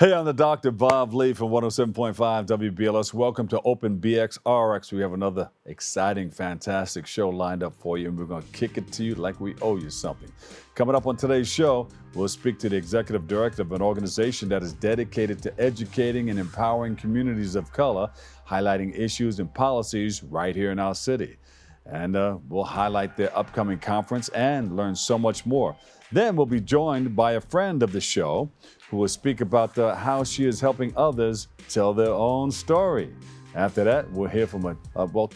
Hey, I'm the Dr. Bob Lee from 107.5 WBLS. Welcome to Open BxRx. We have another exciting, fantastic show lined up for you, and we're going to kick it to you like we owe you something. Coming up on today's show, we'll speak to the executive director of an organization that is dedicated to educating and empowering communities of color, highlighting issues and policies right here in our city. And we'll highlight their upcoming conference and learn so much more. Then we'll be joined by a friend of the show who will speak about how she is helping others tell their own story. After that, we'll hear from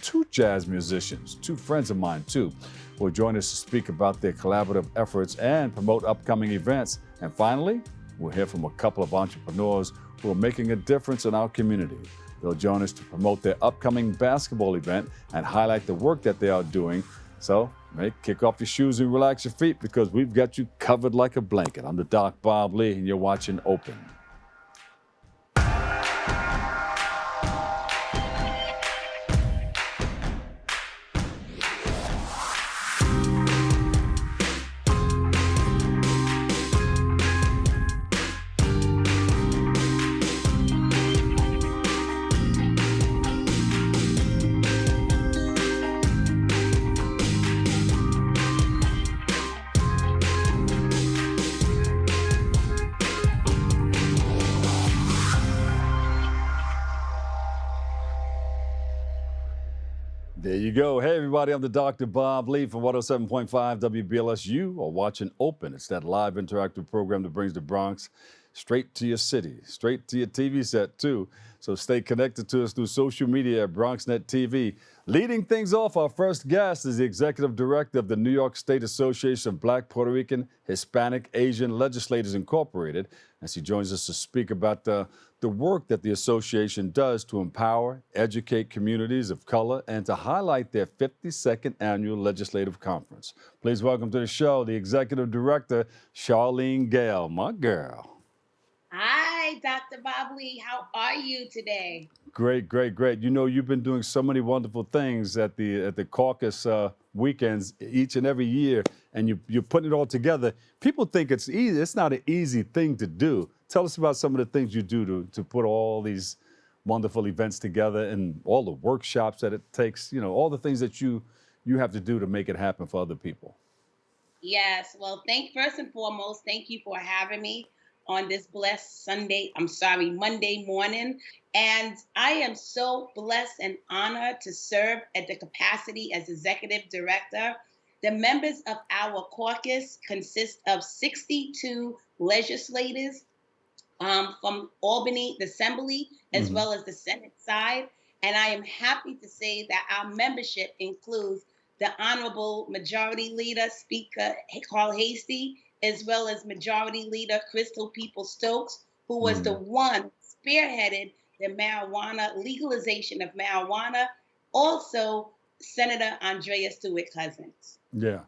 two jazz musicians, two friends of mine too, who will join us to speak about their collaborative efforts and promote upcoming events. And finally, we'll hear from a couple of entrepreneurs who are making a difference in our community. They'll join us to promote their upcoming basketball event and highlight the work that they are doing. So, kick off your shoes and relax your feet because we've got you covered like a blanket. I'm the Doc Bob Lee, and you're watching Open. There you go. Hey, everybody, I'm the Dr. Bob Lee from 107.5 WBLS. You are watching Open. It's that live interactive program that brings the Bronx straight to your city, straight to your TV set, too. So stay connected to us through social media at BronxNet TV. Leading things off, our first guest is the executive director of the New York State Association of Black, Puerto Rican, Hispanic, Asian Legislators, Incorporated, as she joins us to speak about the work that the association does to empower, educate communities of color, and to highlight their 52nd annual legislative conference. Please welcome to the show the executive director, Charlene Gayle, my girl. Hi, Dr. Bob Lee. How are you today? Great, great, great. You know, you've been doing so many wonderful things at the caucus weekends each and every year, and you're putting it all together. People think it's easy. It's not an easy thing to do. Tell us about some of the things you do to put all these wonderful events together and all the workshops that it takes, you know, all the things that you have to do to make it happen for other people. Yes. Well, first and foremost, thank you for having me on this blessed Monday morning. And I am so blessed and honored to serve at the capacity as executive director. The members of our caucus consist of 62 legislators from Albany, the Assembly, as well as the Senate side. And I am happy to say that our membership includes the Honorable Majority Leader, Speaker Carl Hastie, as well as Majority Leader Crystal People-Stokes, who was the one spearheaded the legalization of marijuana. Also, Senator Andrea Stewart-Cousins. Yeah.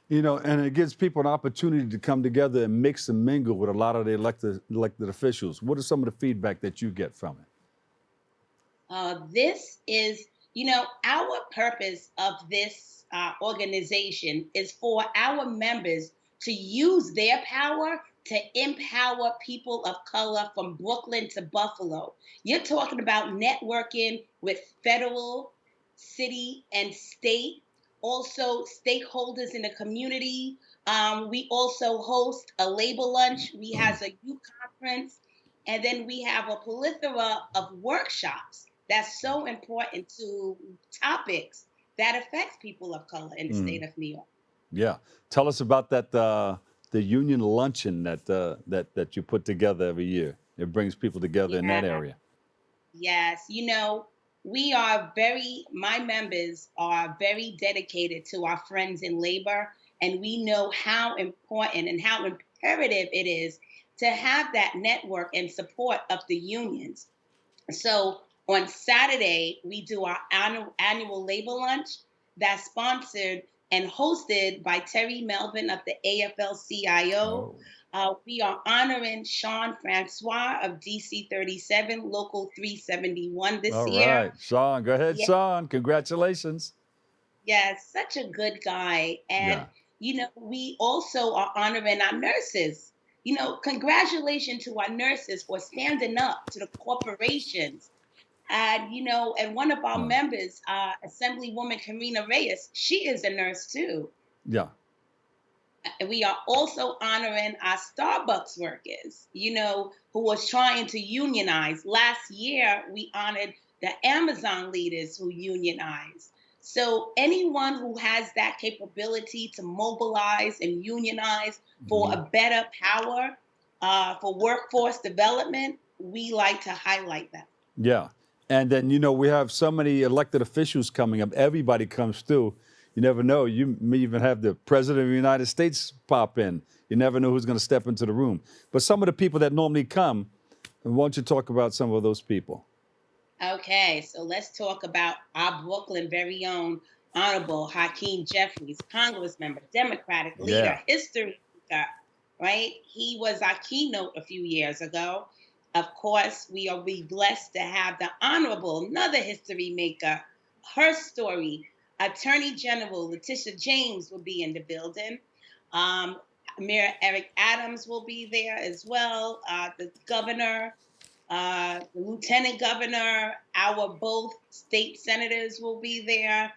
You know, and it gives people an opportunity to come together and mix and mingle with a lot of the elected officials. What are some of the feedback that you get from it? This is, our purpose of this organization is for our members to use their power to empower people of color from Brooklyn to Buffalo. You're talking about networking with federal, city, and state, also stakeholders in the community. We also host a labor lunch. We have a youth conference, and then we have a plethora of workshops that's so important to topics that affects people of color in the state of New York. Yeah. Tell us about that, the union luncheon that you put together every year. It brings people together in that area. Yes. My members are very dedicated to our friends in labor, and we know how important and how imperative it is to have that network and support of the unions. So on Saturday, we do our annual labor lunch that's sponsored and hosted by Terry Melvin of the AFL-CIO. We are honoring Sean Francois of DC 37, Local 371 this year. All right, Sean, go ahead, yeah. Sean, congratulations. Yes, such a good guy. And, we also are honoring our nurses. congratulations to our nurses for standing up to the corporations. And one of our Right. members, Assemblywoman Karina Reyes, she is a nurse too. Yeah. And we are also honoring our Starbucks workers, who was trying to unionize. Last year, we honored the Amazon leaders who unionized. So anyone who has that capability to mobilize and unionize for Mhm. a better power, for workforce development, we like to highlight that. Yeah. And then, we have so many elected officials coming up. Everybody comes through. You never know. You may even have the President of the United States pop in. You never know who's going to step into the room. But some of the people that normally come, why don't you talk about some of those people? Okay, so let's talk about our Brooklyn very own Honorable Hakeem Jeffries, Congress member, Democratic leader, Yeah. history maker, right? He was our keynote a few years ago. Of course, we are be blessed to have the Honorable, another history maker, her story. Attorney General Letitia James will be in the building. Um, Mayor Eric Adams will be there as well. The governor, the lieutenant governor, our both state senators will be there.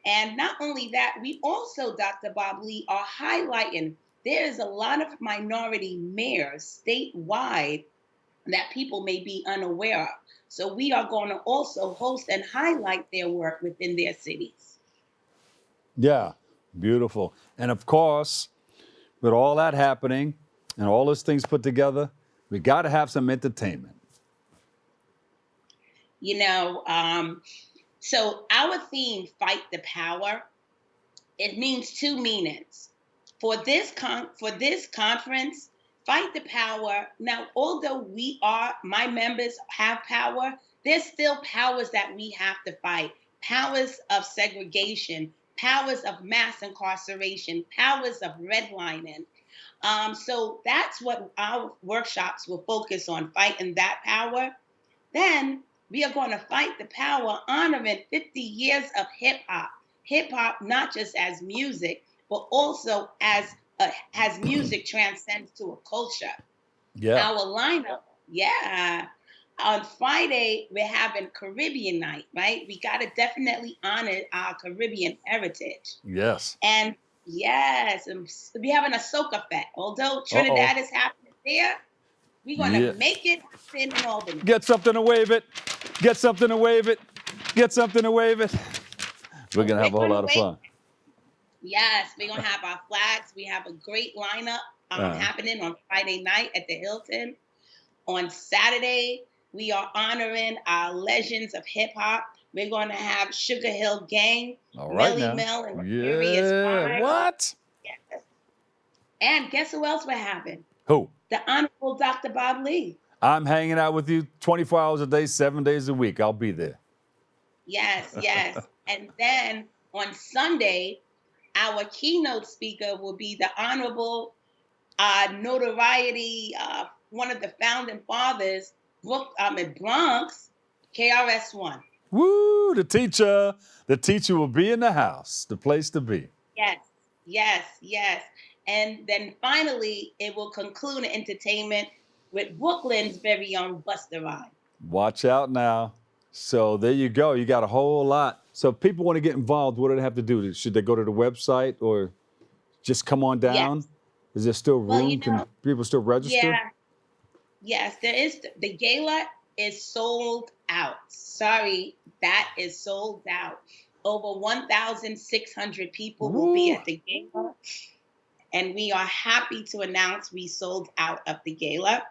And not only that, we also, Dr. Bob Lee, are highlighting there's a lot of minority mayors statewide that people may be unaware of. So we are going to also host and highlight their work within their cities. Yeah. Beautiful. And of course, with all that happening and all those things put together, we got to have some entertainment. So our theme, Fight the Power, it means two meanings. For this conference, Fight the Power. Now, although my members have power, there's still powers that we have to fight. Powers of segregation, powers of mass incarceration, powers of redlining. So that's what our workshops will focus on, fighting that power. Then we are going to fight the power, honoring 50 years of hip hop. Hip hop, not just as music, but also as music transcends to a culture. Yeah. Our lineup, yeah. On Friday, we're having Caribbean night, right? We got to definitely honor our Caribbean heritage. Yes. And yes, and we're having a soca fest. Although Uh-oh. Trinidad is happening there, we're going Yeah. to make it happen in Albany. Get something to wave it. Get something to wave it. Get something to wave it. We're going to have a whole lot of fun. Yes, we're going to have our flags. We have a great lineup happening on Friday night at the Hilton. On Saturday, we are honoring our legends of hip hop. We're going to have Sugar Hill Gang, All right, Melly now. Mel, and Yeah. Furious Five. What? Yes. And guess who else we're having? Who? The Honorable Dr. Bob Lee. I'm hanging out with you 24 hours a day, 7 days a week. I'll be there. Yes, yes. And then on Sunday, our keynote speaker will be the Honorable notoriety, one of the founding fathers, in Bronx, KRS-One. Woo, the teacher. The teacher will be in the house, the place to be. Yes, yes, yes. And then finally, it will conclude the entertainment with Brooklyn's very own Busta Rhymes. Watch out now. So there you go. You got a whole lot. So if people want to get involved, what do they have to do? Should they go to the website or just come on down? Yes. Is there still room? Well, Can people still register? Yeah. Yes, there is. The gala is sold out. Sorry, that is sold out. Over 1,600 people will be at the gala. And we are happy to announce we sold out of the gala.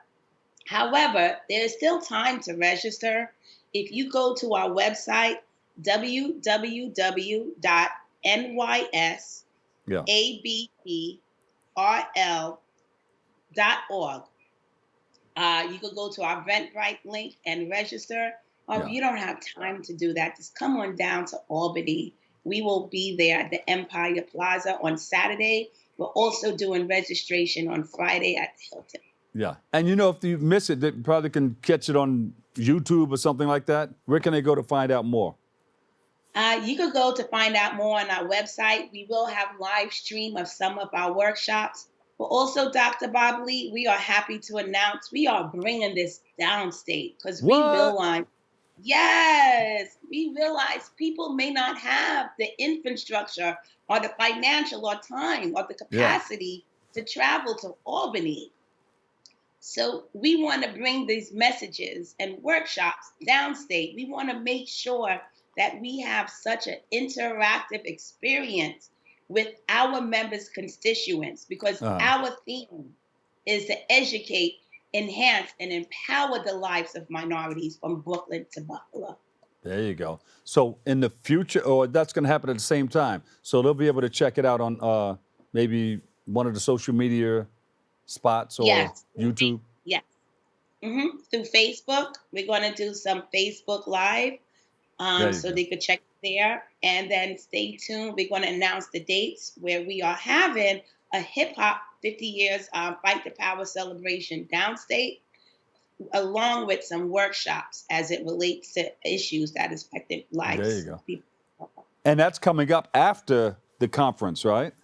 However, there is still time to register. If you go to our website, www.nysabrl.org, you can go to our Eventbrite link and register. Or if you don't have time to do that, just come on down to Albany. We will be there at the Empire Plaza on Saturday. We're also doing registration on Friday at the Hilton. Yeah. And if you miss it, they probably can catch it on YouTube or something like that. Where can they go to find out more? You could go to find out more on our website. We will have live stream of some of our workshops. But also, Dr. Bob Lee, we are happy to announce we are bringing this downstate because we What? realize, yes, we realize people may not have the infrastructure or the financial or time or the Yeah. capacity to travel to Albany. So we want to bring these messages and workshops downstate. We want to make sure that we have such an interactive experience with our members' constituents because our theme is to educate, enhance, and empower the lives of minorities from Brooklyn to Buffalo. There you go. So in the future, or that's going to happen at the same time. So they'll be able to check it out on maybe one of the social media spots or Yes. YouTube. Yes. Through Facebook. We're going to do some Facebook Live so they could check there. And then stay tuned. We're going to announce the dates where we are having a hip hop 50 years Fight the Power celebration downstate, along with some workshops as it relates to issues that is affecting lives. There you go. Of people. And that's coming up after the conference, right?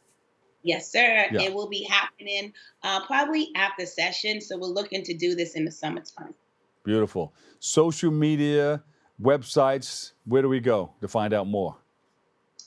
Yes, sir. Yeah. It will be happening probably after session. So we're looking to do this in the summertime. Beautiful. Social media, websites, where do we go to find out more?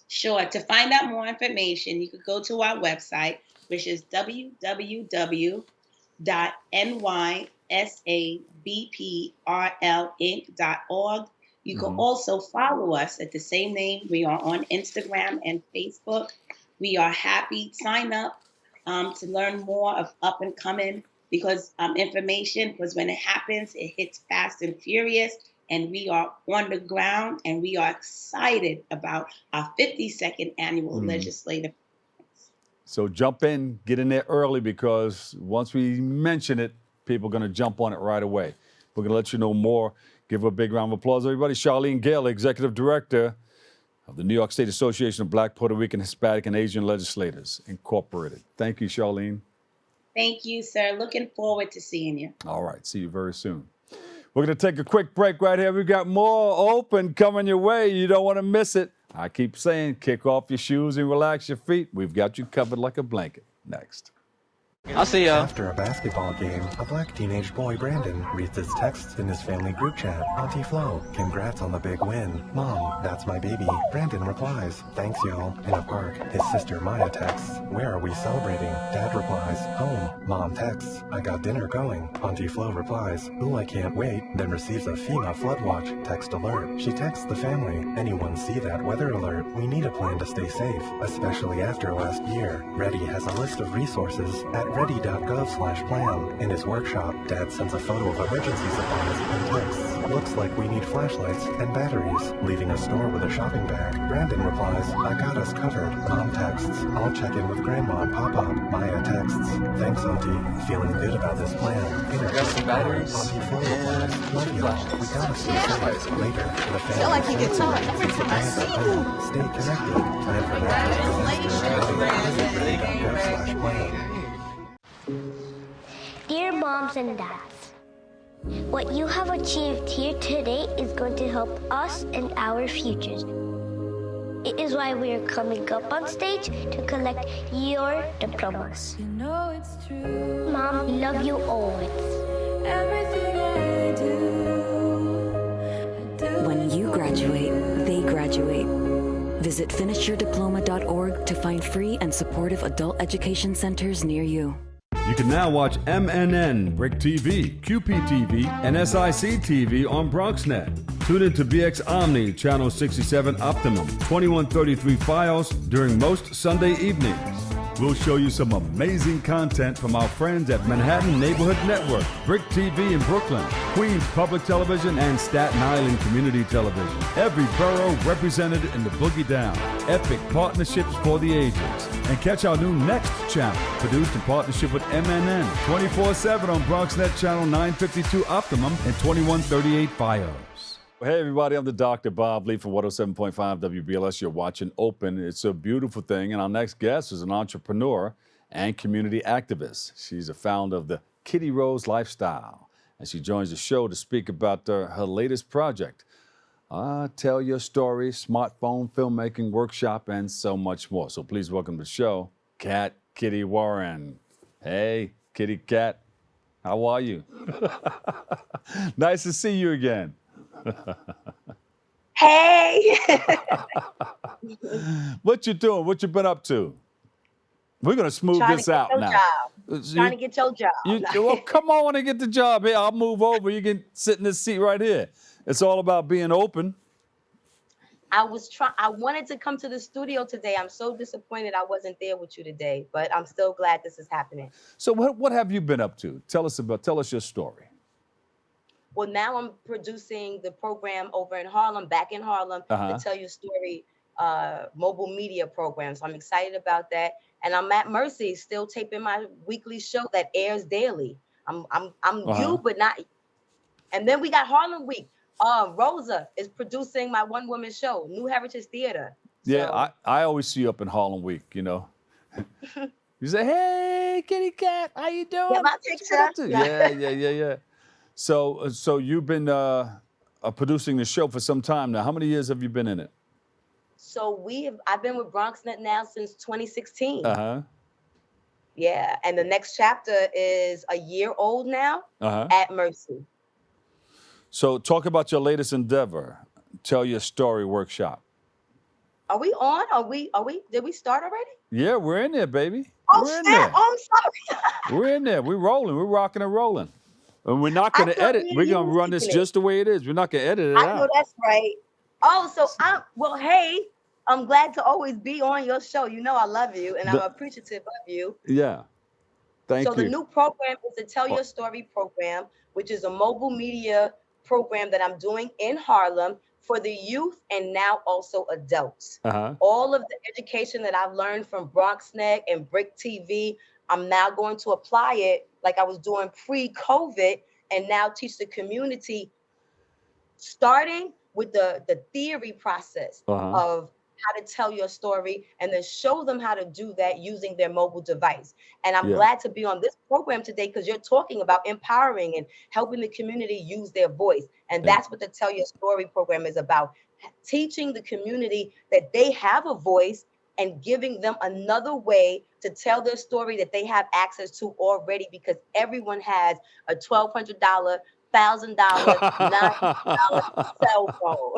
Sure. To find out more information, you could go to our website, which is www.nysabprlinc.org. You can also follow us at the same name. We are on Instagram and Facebook. We are happy. Sign up to learn more of up and coming because information, because when it happens, it hits fast and furious. And we are on the ground and we are excited about our 52nd annual Legislative. So jump in, get in there early because once we mention it, people are going to jump on it right away. We're going to let you know more. Give her a big round of applause, everybody. Charlene Gayle, Executive Director of the New York State Association of Black, Puerto Rican, Hispanic, and Asian Legislators, Incorporated. Thank you, Charlene. Thank you, sir. Looking forward to seeing you. All right. See you very soon. We're going to take a quick break right here. We've got more open coming your way. You don't want to miss it. I keep saying, kick off your shoes and relax your feet. We've got you covered like a blanket. Next. I'll see ya. After a basketball game, a black teenage boy, Brandon, reads his texts in his family group chat. Auntie Flo, congrats on the big win. Mom, that's my baby. Brandon replies, thanks y'all. In a park, his sister Maya texts, where are we celebrating? Dad replies, home. Mom texts, I got dinner going. Auntie Flo replies, ooh, I can't wait. Then receives a FEMA flood watch text alert. She texts the family, anyone see that weather alert? We need a plan to stay safe, especially after last year. Ready has a list of resources at ready.gov/plan. In his workshop, Dad sends a photo of emergency supplies and texts, looks like we need flashlights and batteries. Leaving a store with a shopping bag, Brandon replies, I got us covered. Mom texts, I'll check in with Grandma and Papa. Maya texts, thanks Auntie, feeling good about this plan. Got some batteries. Auntie Flo replies, love y'all, we gotta stay safe. Later, the family like he gets on. Stay connected. Plan for that. Dear moms and dads, what you have achieved here today is going to help us and our futures. It is why we are coming up on stage to collect your diplomas. You know it's true. Mom, we love you always. Everything I do. When you graduate, they graduate. Visit finishyourdiploma.org to find free and supportive adult education centers near you. You can now watch MNN, Brick TV, QPTV, and SIC TV on BronxNet. Tune in to BX Omni, Channel 67 Optimum, 2133 Files during most Sunday evenings. We'll show you some amazing content from our friends at Manhattan Neighborhood Network, Brick TV in Brooklyn, Queens Public Television, and Staten Island Community Television. Every borough represented in the Boogie Down. Epic partnerships for the ages. And catch our new Next channel, produced in partnership with MNN, 24/7 on BronxNet Channel 952 Optimum and 2138 Fios. Hey everybody, I'm the Dr. Bob Lee from 107.5 WBLS. You're watching Open. It's a beautiful thing. And our next guest is an entrepreneur and community activist. She's a founder of the KittyRose LyfeStyle. And she joins the show to speak about her latest project, Tell Your Story, smartphone filmmaking workshop, and so much more. So please welcome to the show, Kitty Warren. Hey, kitty cat. How are you? Nice to see you again. Hey, What you doing? What you been up to? We're gonna smooth trying to this get out your now. job. Trying to get your job. Well, come on and get the job here. I'll move over. You can sit in this seat right here. It's all about being open. I wanted to come to the studio today. I'm so disappointed I wasn't there with you today, but I'm still glad this is happening. So what have you been up to? Tell us your story. Well, now I'm producing the program over in Harlem, back in Harlem, Uh-huh. the Tell Your Story mobile media program. So I'm excited about that. And I'm at Mercy, still taping my weekly show that airs daily. I'm Uh-huh. you, but not. And then we got Harlem Week. Rosa is producing my one-woman show, New Heritage Theater. Yeah, So I always see you up in Harlem Week, you know. You say, hey, kitty cat, how you doing? get my What you been up to? picture. Yeah. So you've been producing the show for some time now. How many years have you been in it? So I've been with BronxNet now since 2016. Uh-huh. Yeah, and the next chapter is a year old now Uh-huh. at Mercy. So talk about your latest endeavor. Tell Your Story workshop. Are we on? Did we start already? Yeah, we're in there, baby. Oh, We're in snap. there. Oh, I'm sorry. We're in there. We're rolling. We're rocking and rolling. And we're not I going to thought edit. me and We're you going to was run this kicking it. just the way it is. We're not going to edit it I know out. that's right. Oh, so hey, I'm glad to always be on your show. You know I love you and I'm The- appreciative of you. yeah. Thank So the you. new program is the Tell Your Story program, which is a mobile media program that I'm doing in Harlem for the youth and now also adults. Uh-huh. All of the education that I've learned from BronxNet and Brick TV, I'm now going to apply it like I was doing pre-COVID and now teach the community, starting with the theory process Uh-huh. of how to tell your story and then show them how to do that using their mobile device. And I'm Yeah. glad to be on this program today because you're talking about empowering and helping the community use their voice. And Yeah. that's what the Tell Your Story program is about, teaching the community that they have a voice and giving them another way to tell their story that they have access to already, because everyone has a $1,200, $1,000, $900 cell phone.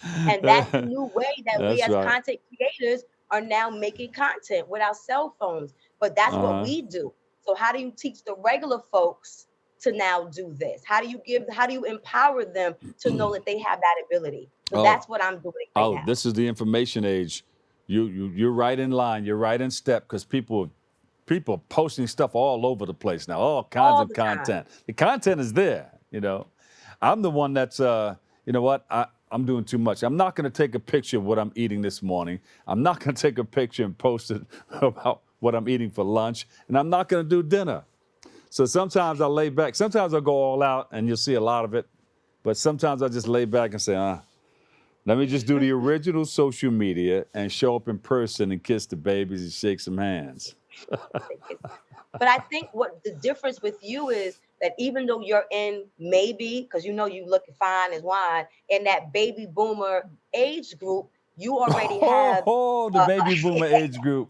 And that's the new way that we That's as right. content creators are now making content with our cell phones. But that's Uh-huh. what we do. So how do you teach the regular folks to now do this? How do you empower them to know that they have that ability? So Oh. that's what I'm doing right Oh, now. this is the information age. You're right in line. You're right in step because people posting stuff all over the place now. All kinds All of the time. content. The content is there. You know, I'm the one that's you know what? I'm doing too much. I'm not going to take a picture of what I'm eating this morning. I'm not going to take a picture and post it about what I'm eating for lunch, and I'm not going to do dinner. So sometimes I lay back. Sometimes I go all out, and you'll see a lot of it. But sometimes I just lay back and say, let me just do the original social media and show up in person and kiss the babies and shake some hands. But I think what the difference with you is that even though you're in maybe, because you know you look fine as wine, in that baby boomer age group, you already have the baby boomer age group.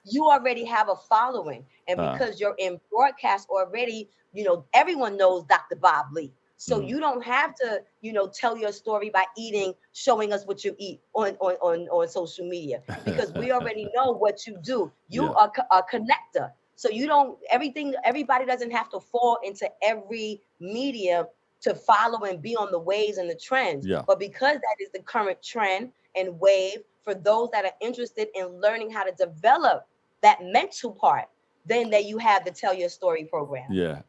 you already have a following. And because you're in broadcast already, you know, everyone knows Dr. Bob Lee. So you don't have to, you know, tell your story by showing us what you eat on social media, because we already know what you do. You are a connector. So everybody doesn't have to fall into every media to follow and be on the waves and the trends. Yeah. But because that is the current trend and wave for those that are interested in learning how to develop that mental part, then that you have the Tell Your Story program. Yeah.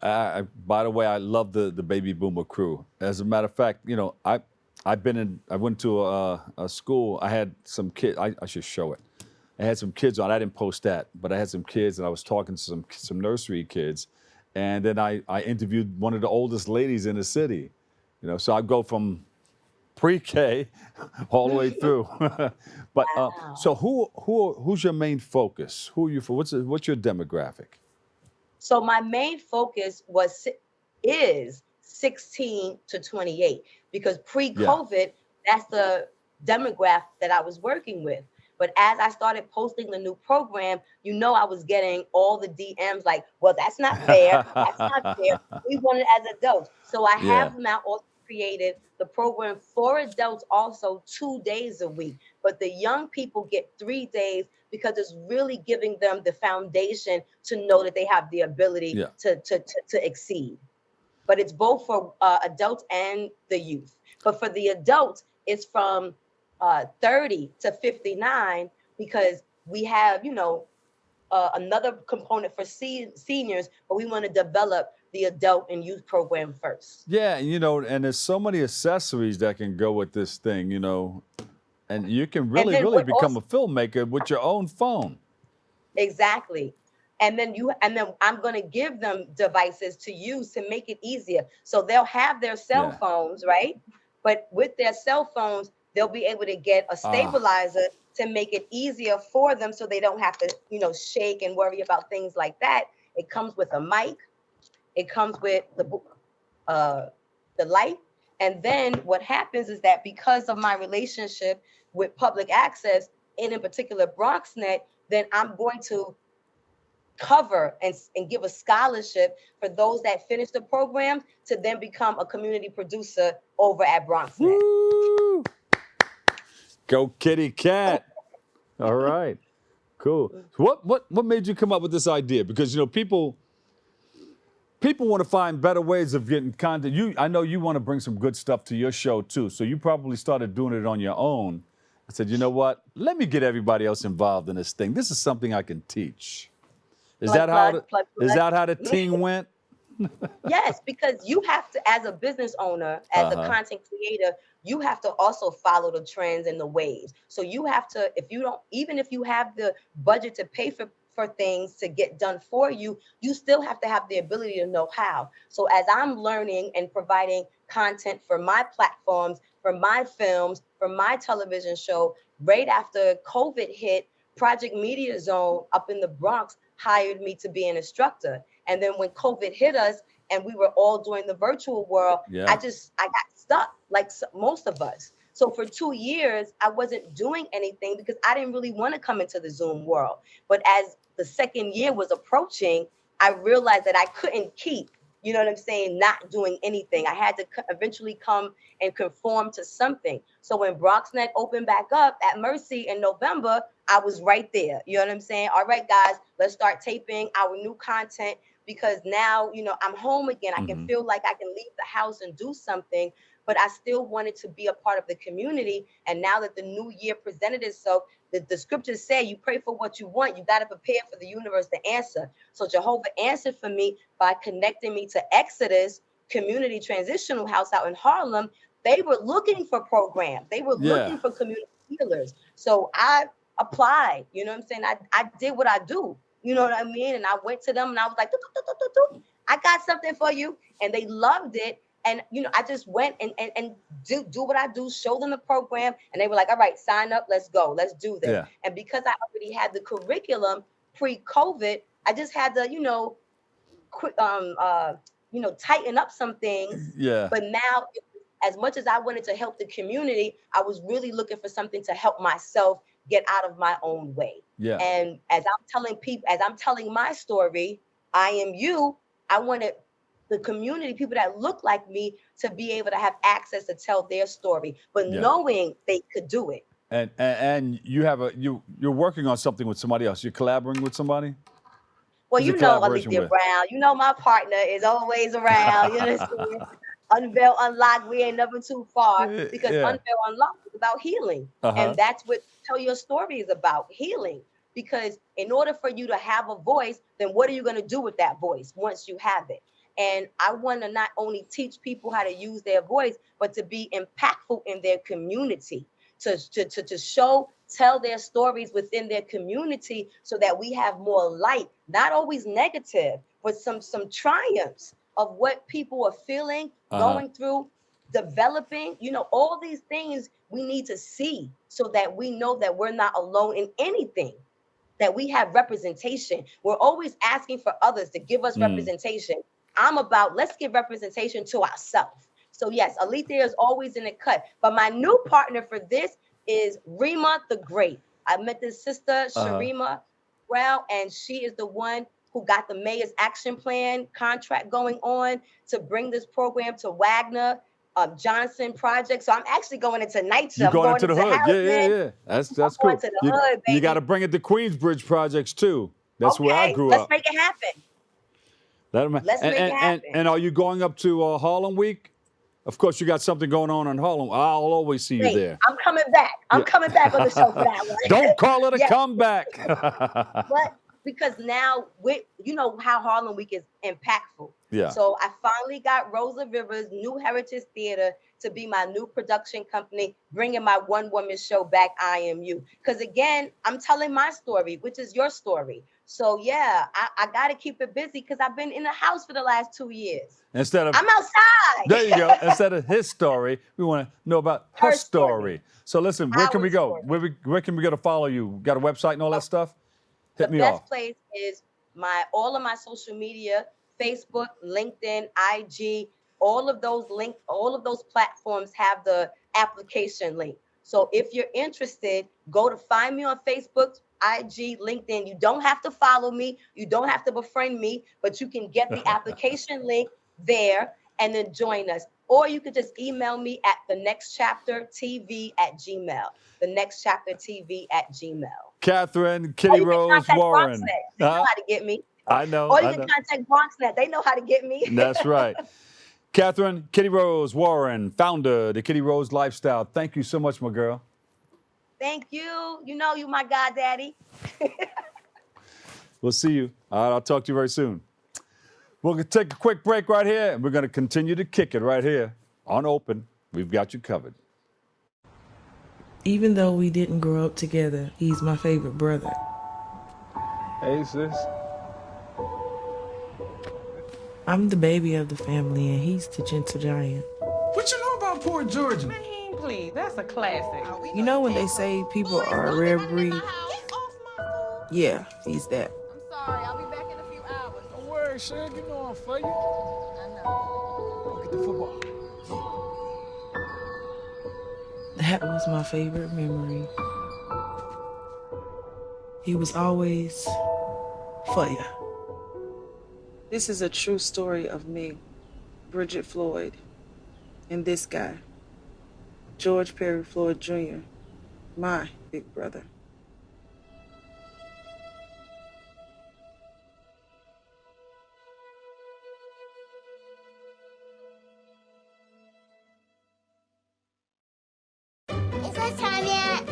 By the way, I love the baby boomer crew. As a matter of fact, you know, I went to a school. I had some kids. I should show it. I had some kids on. I didn't post that, but I had some kids, and I was talking to some nursery kids, and then I interviewed one of the oldest ladies in the city. You know, so I go from pre-K all the way through. But Wow. so who's your main focus? Who are you for? What's your demographic? So my main focus is 16 to 28, because pre-COVID, that's the demographic that I was working with. But as I started posting the new program, I was getting all the DMs like, well, that's not fair. That's not fair. We want it as adults. So I Yeah. have now also created the program for adults also 2 days a week. But the young people get 3 days because it's really giving them the foundation to know that they have the ability Yeah. to exceed. But it's both for adults and the youth. But for the adults, it's from 30 to 59 because we have, another component for seniors, but we want to develop the adult and youth program first. Yeah, and there's so many accessories that can go with this thing, and you can really, really become a filmmaker with your own phone. Exactly. And then I'm going to give them devices to use to make it easier. So they'll have their cell phones, right? But with their cell phones, they'll be able to get a stabilizer to make it easier for them so they don't have to, shake and worry about things like that. It comes with a mic. It comes with the light. And then what happens is that because of my relationship with public access, and in particular BronxNet, then I'm going to cover and give a scholarship for those that finish the program to then become a community producer over at BronxNet. Woo! Go Kitty Cat. All right. Cool. So what made you come up with this idea? Because people want to find better ways of getting content. I know you want to bring some good stuff to your show too. So you probably started doing it on your own. I said, you know what? Let me get everybody else involved in this thing. This is something I can teach. Is that how the team went? Yes, because you have to, as a business owner, as a content creator, you have to also follow the trends and the waves. So you have to, even if you have the budget to pay for things to get done for you, you still have to have the ability to know how. So as I'm learning and providing content for my platforms, for my films, for my television show, right after COVID hit, Project Media Zone up in the Bronx hired me to be an instructor. And then when COVID hit us and we were all doing the virtual world, I got stuck like most of us. So for 2 years, I wasn't doing anything because I didn't really want to come into the Zoom world. But as the second year was approaching, I realized that I couldn't keep, not doing anything. I had to eventually come and conform to something. So when BronxNet opened back up at Mercy in November, I was right there. You know what I'm saying? All right, guys, let's start taping our new content because now, I'm home again. I can feel like I can leave the house and do something, but I still wanted to be a part of the community. And now that the new year presented itself, the scriptures say you pray for what you want. You got to prepare for the universe to answer. So Jehovah answered for me by connecting me to Exodus Community Transitional House out in Harlem. They were looking for programs. They were looking for community healers. So I applied, you know what I'm saying? I did what I do, you know what I mean? And I went to them and I was like, I got something for you. And they loved it. And, I just went and do what I do, show them the program. And they were like, all right, sign up. Let's go. Let's do this. Yeah. And because I already had the curriculum pre-COVID, I just had to, tighten up some things. Yeah. But now, as much as I wanted to help the community, I was really looking for something to help myself get out of my own way. Yeah. And as I'm telling my story, I am you. I wanted the community, people that look like me, to be able to have access to tell their story, but knowing they could do it. And you're working on something with somebody else. You're collaborating with somebody? Well, Alyson Brown. My partner is always around. You understand? Unveil, unlock. We ain't never too far because Unveil, unlock is about healing, and that's what Tell Your Story is about, healing. Because in order for you to have a voice, then what are you going to do with that voice once you have it? And I want to not only teach people how to use their voice, but to be impactful in their community, to tell their stories within their community so that we have more light, not always negative, but some triumphs of what people are feeling, going through, developing, all these things we need to see so that we know that we're not alone in anything, that we have representation. We're always asking for others to give us representation. I'm about, let's give representation to ourselves. So yes, Alethea is always in the cut. But my new partner for this is Rima the Great. I met this sister, Sharima Brown, and she is the one who got the Mayor's Action Plan contract going on to bring this program to Wagner, Johnson Project. So I'm actually going into NYCHA. You're going into the hood. Harlem. Yeah. That's going cool. to the hood, You baby. got to bring it to Queensbridge projects too. That's where I grew let's up. make it happen. Let's make it happen. And are you going up to Harlem Week? Of course, you got something going on in Harlem. I'll always see you there. I'm coming back. I'm coming back on the show for that one. Don't call it a comeback. But because now, you know how Harlem Week is impactful. Yeah. So I finally got Rosa Rivers, New Heritage Theater, to be my new production company, bringing my one-woman show back, I Am You. Because again, I'm telling my story, which is your story. So yeah, I got to keep it busy because I've been in the house for the last 2 years. I'm outside. There you go. Instead of his story, we want to know about her story. So listen, where can we go? Where can we go to follow you? Got a website and all that stuff? Hit me off. The best place is all of my social media, Facebook, LinkedIn, IG, all of those platforms have the application link. So if you're interested, go to find me on Facebook, IG, LinkedIn. You don't have to follow me. You don't have to befriend me, but you can get the application link there and then join us. Or you could just email me at thenextchaptertv@gmail. thenextchaptertv@gmail. Catherine, KittyRose Warren. They know how to get me. I know. Or you can contact BronxNet. They know how to get me. That's right. Catherine, KittyRose Warren, founder of the KittyRose LyfeStyle. Thank you so much, my girl. Thank you. You know you my goddaddy. We'll see you. All right, I'll talk to you very soon. We'll take a quick break right here, and we're going to continue to kick it right here on Open. We've got you covered. Even though we didn't grow up together, he's my favorite brother. Hey, sis. I'm the baby of the family, and he's the gentle giant. What you know about Port Georgia? Man, please, that's a classic. You know when they say people are a rare breed? Yeah, he's that. I'm sorry, I'll be back in a few hours. Don't worry, Shug. You know I'm for you. I know. Go get the football. That was my favorite memory. He was always for you. This is a true story of me, Bridget Floyd, and this guy, George Perry Floyd Jr., my big brother. Is that time yet?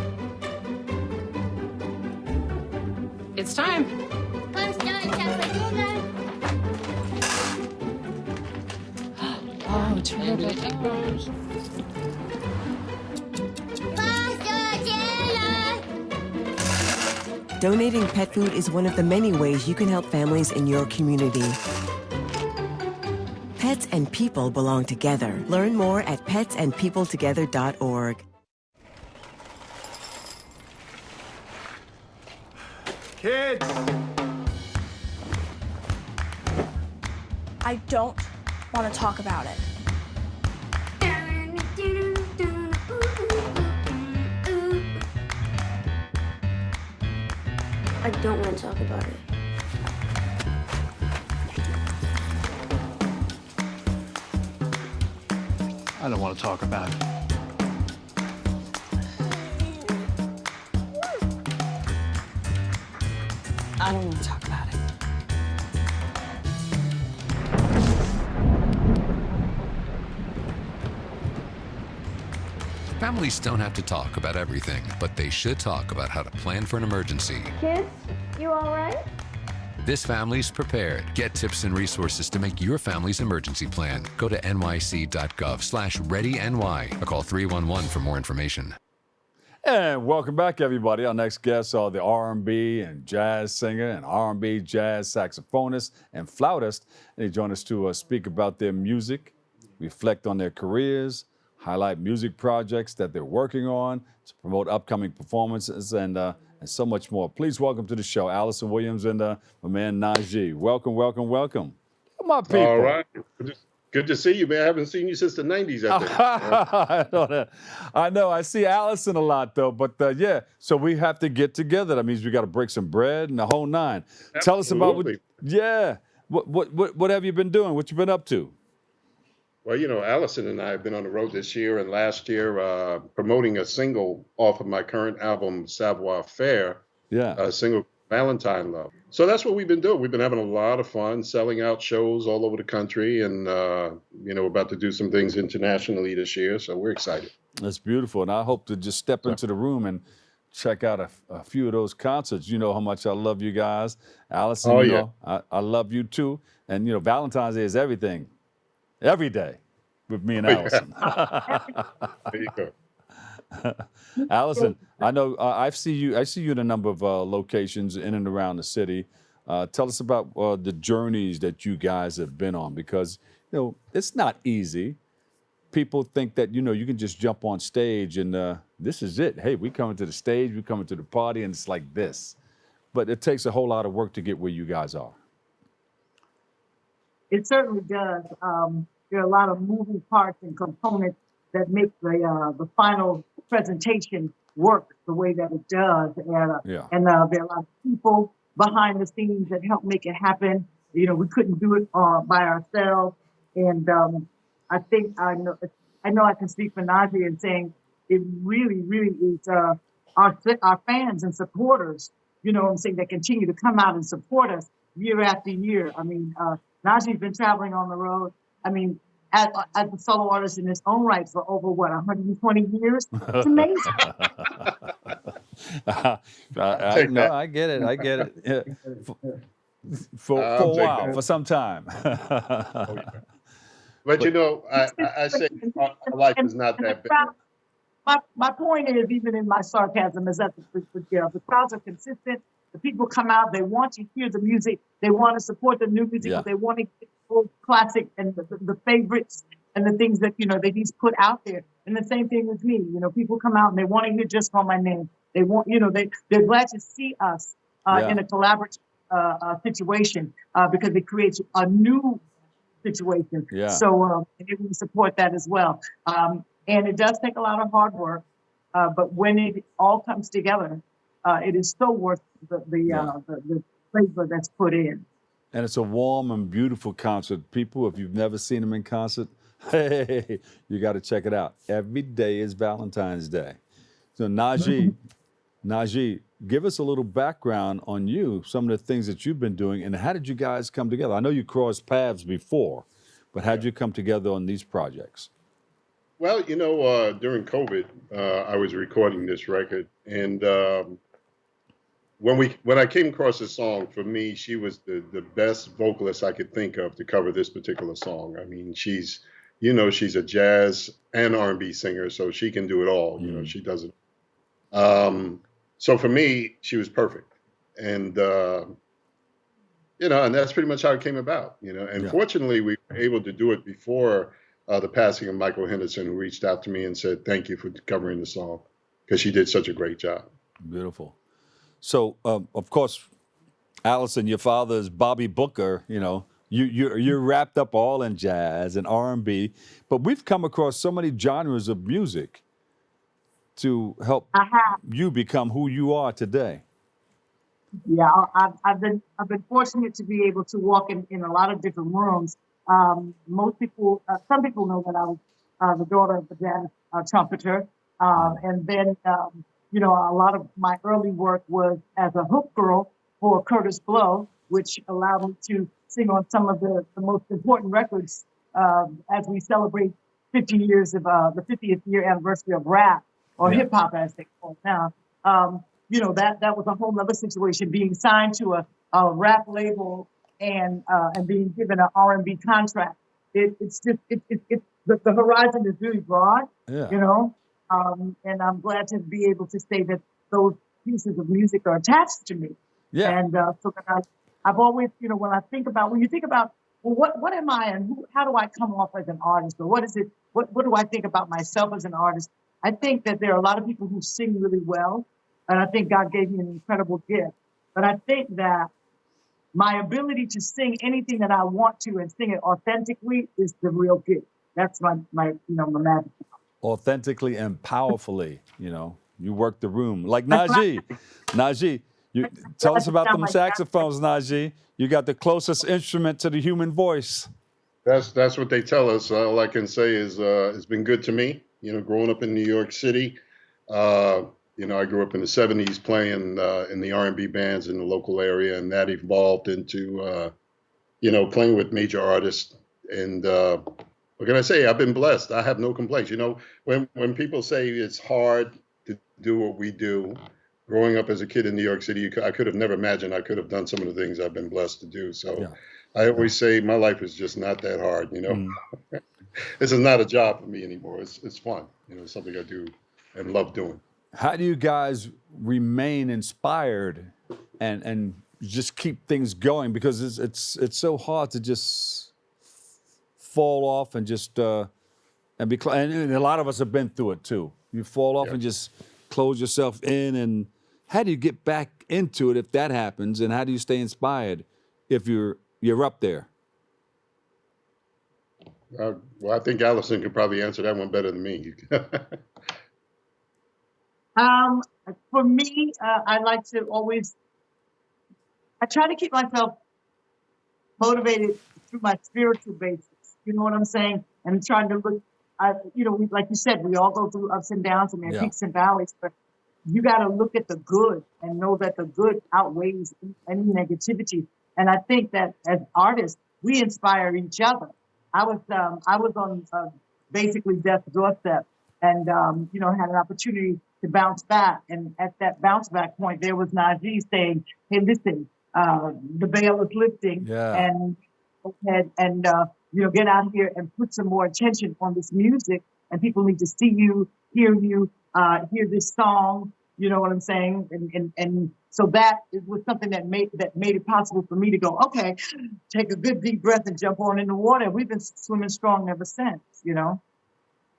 It's time. I'm starting time for dinner. Oh, terrific. Donating pet food is one of the many ways you can help families in your community. Pets and people belong together. Learn more at petsandpeopletogether.org. Kids! I don't want to talk about it. I don't want to talk about it. I don't want to talk about it. I don't want to talk about it. Families don't have to talk about everything, but they should talk about how to plan for an emergency. Kids, you all right? This family's prepared. Get tips and resources to make your family's emergency plan. Go to nyc.gov/readyny or call 311 for more information. And welcome back, everybody. Our next guests are the R&B and jazz singer and R&B jazz saxophonist and flautist. And they join us to speak about their music, reflect on their careers, highlight music projects that they're working on, to promote upcoming performances, and so much more. Please welcome to the show, Alyson Williams and my man Najee. Welcome, welcome, welcome. My people. All right. Good to see you, man. I haven't seen you since the 90s, I think. I know that. I know. I see Alyson a lot, though. But yeah, so we have to get together. That means we got to break some bread and the whole nine. Tell us about what. Yeah. What have you been doing? What you been up to? Well, Alyson and I have been on the road this year and last year promoting a single off of my current album, Savoir Faire. Yeah. A single, Valentine Love. So that's what we've been doing. We've been having a lot of fun selling out shows all over the country, and we're about to do some things internationally this year. So we're excited. That's beautiful, and I hope to just step into the room and check out a few of those concerts. You know how much I love you guys, Alyson. Oh, you yeah. know, I love you too, and Valentine's Day is everything, every day, with me and Oh, yeah. Alyson. There you go. Alyson, I know I see you in a number of locations in and around the city. Tell us about the journeys that you guys have been on, because it's not easy. People think that you can just jump on stage and this is it. Hey, we coming to the stage, we coming to the party, and it's like this. But it takes a whole lot of work to get where you guys are. It certainly does. There are a lot of moving parts and components that make the final presentation work the way that it does. And there are a lot of people behind the scenes that help make it happen. We couldn't do it by ourselves. And I think I know I can speak for Najee in saying it really, really is our fans and supporters, that continue to come out and support us year after year. I mean, Najee's been traveling on the road. I mean, as a solo artist in his own right for over 120 years. It's amazing. I get it. Yeah. For a while, for some time. But I say our life is not that bad. My point is, even in my sarcasm, is that the crowds are consistent. The people come out, they want to hear the music, they want to support the new music, they want to get old classic and the favorites and the things that that he's put out there. And the same thing with me. People come out and they want to hear Just Call My Name. They want, they're glad to see us in a collaborative situation because it creates a new situation. Yeah. So we support that as well. And it does take a lot of hard work, but when it all comes together, it is so worth the labor that's put in. And it's a warm and beautiful concert. People, if you've never seen them in concert, hey, you got to check it out. Every day is Valentine's Day. So Najee, give us a little background on you, some of the things that you've been doing, and how did you guys come together? I know you crossed paths before, but how did you come together on these projects? Well, during COVID, I was recording this record, and when I came across this song, for me, she was the best vocalist I could think of to cover this particular song. I mean, she's a jazz and R&B singer, so she can do it all. She does it. So for me, she was perfect, and and that's pretty much how it came about. And fortunately, we were able to do it before the passing of Michael Henderson, who reached out to me and said, "Thank you for covering the song," because she did such a great job. Beautiful. So, of course, Alyson, your father is Bobby Booker. You're wrapped up all in jazz and R&B, but we've come across so many genres of music to help you become who you are today. Yeah, I've been fortunate to be able to walk in a lot of different rooms. Most people, some people know that I was the daughter of the jazz trumpeter, and then. A lot of my early work was as a hook girl for Curtis Blow, which allowed me to sing on some of the most important records as we celebrate 50 years of the 50th year anniversary of rap or hip hop, as they call it now. That was a whole other situation, being signed to a rap label and being given an R&B contract. It's just the horizon is really broad, and I'm glad to be able to say that those pieces of music are attached to me. Yeah. And so that I've always, when you think about, well, what am I and how do I come off as an artist, or what is it? What do I think about myself as an artist? I think that there are a lot of people who sing really well, and I think God gave me an incredible gift. But I think that my ability to sing anything that I want to and sing it authentically is the real gift. That's my magic. Authentically and powerfully, you work the room. Like Najee. Najee, tell us about them saxophones, Najee. You got the closest instrument to the human voice. That's what they tell us. All I can say is it's been good to me. Growing up in New York City, I grew up in the 70s playing in the R&B bands in the local area, and that evolved into, playing with major artists. And what can I say? I've been blessed. I have no complaints. When people say it's hard to do what we do, growing up as a kid in New York City, I could have never imagined I could have done some of the things I've been blessed to do. So yeah. I always say my life is just not that hard. This is not a job for me anymore. It's fun. It's something I do and love doing. How do you guys remain inspired and just keep things going? Because it's so hard to just fall off and just and a lot of us have been through it too. You fall off and just close yourself in. And how do you get back into it if that happens? And how do you stay inspired if you're up there? Well, I think Alyson could probably answer that one better than me. For me, I like to always, I try to keep myself motivated through my spiritual basis. You know what I'm saying? And trying to look, like you said, we all go through ups and downs and there are peaks and valleys, but you got to look at the good and know that the good outweighs any negativity. And I think that as artists, we inspire each other. I was on basically death's doorstep, and had an opportunity to bounce back. And at that bounce back point, there was Najee saying, "Hey, listen, the veil is lifting, and go ahead and get out here and put some more attention on this music. And people need to see you, hear hear this song." You know what I'm saying? And so that was something that made it possible for me to go, okay, take a good deep breath and jump on in the water. We've been swimming strong ever since,